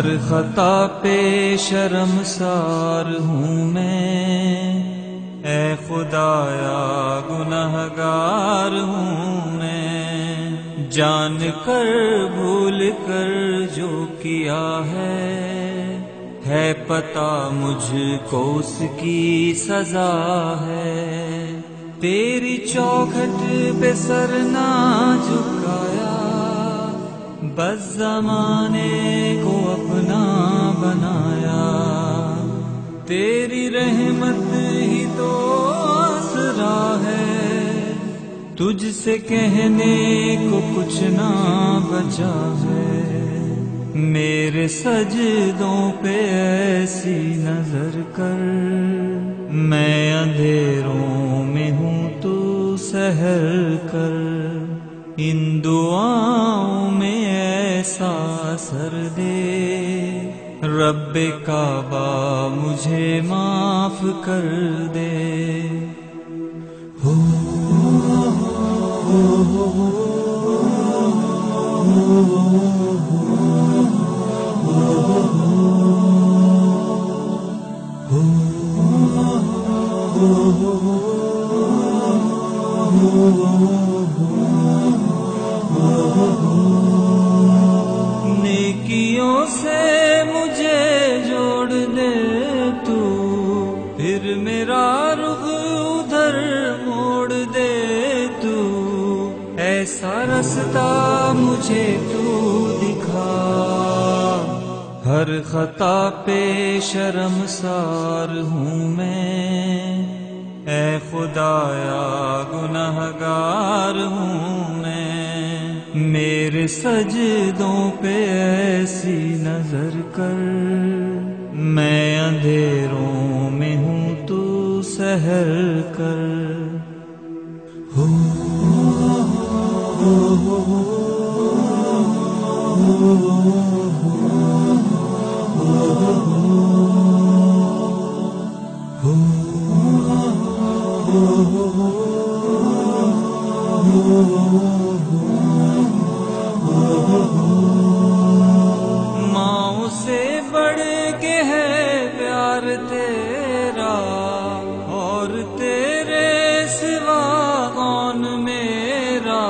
ہر خطا پہ شرمسار ہوں میں، اے خدایا گنہگار ہوں میں، جان کر بھول کر جو کیا ہے پتہ مجھ کو اس کی سزا ہے۔ تیری چوکھٹ پہ سر نہ جھکایا، بس زمانے کو اپنا بنایا، تیری رحمت ہی تو آسرا ہے، تجھ سے کہنے کو کچھ نہ بچا ہے۔ میرے سجدوں پہ ایسی نظر کر، میں اندھیروں میں ہوں تو سحر کر، ان دعاؤں میں ایسا اثر دے، رب کعبہ مجھے معاف کر دے۔ نیکیوں سے مجھے جوڑ دے تو، پھر میرا رخ ادھر موڑ دے تو، ایسا رستہ مجھے تو دکھا، ہر خطا پہ شرمسار ہوں میں، اے خدایا گنہگار ہوں میں، میرے سجدوں پہ ایسی نظر کر، میں اندھیروں میں ہوں تو سحر کر۔ ماں سے بڑھ کے ہے پیار تیرا، اور تیرے سوا کون میرا،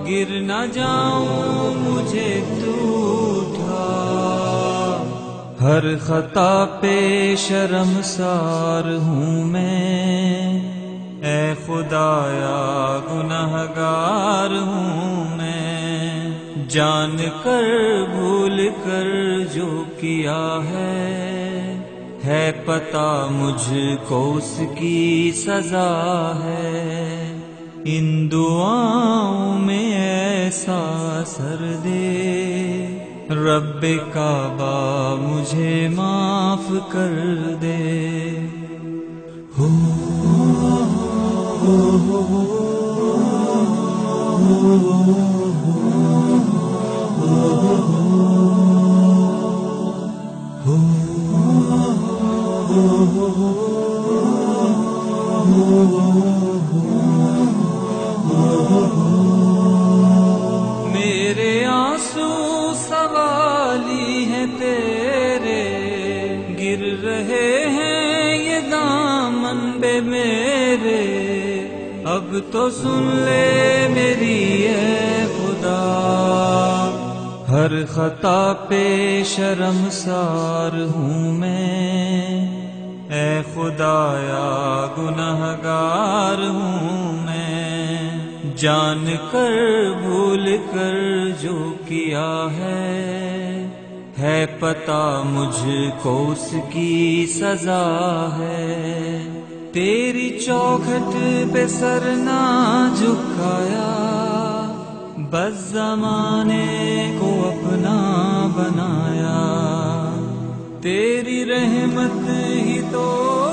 گر نہ جاؤں مجھے تو اٹھا، ہر خطا پہ شرمسار ہوں میں، اے خدایا گنہگار ہوں میں، جان کر بھول کر جو کیا ہے پتہ مجھ کو اس کی سزا ہے، ان دعاؤں میں ایسا اثر دے، رب کعبہ مجھے معاف کر دے۔ میرے آنسو سوالی ہیں تیرے، گر رہے ہیں یہ دامن بے میرے، اب تو سن لے میری اے خدا، ہر خطا پہ شرمسار ہوں میں، اے خدایا گنہگار ہوں میں، جان کر بھول کر جو کیا ہے پتہ مجھ کو اس کی سزا ہے، تیری چوکھٹ پہ سر نہ جھکایا، بس زمانے کو اپنا بنایا، تیری رحمت ہی تو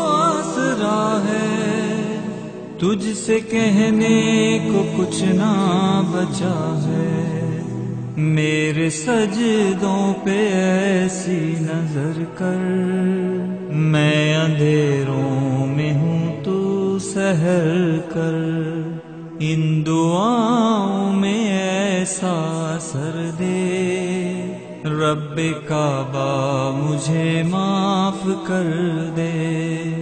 آسرا ہے، تجھ سے کہنے کو کچھ نہ بچا ہے، میرے سجدوں پہ ایسی نظر کر، میں اندھیروں میں ہوں تو سحر کر، ان دعاؤں میں ایسا اثر دے رب کعبہ مجھے معاف کر دے۔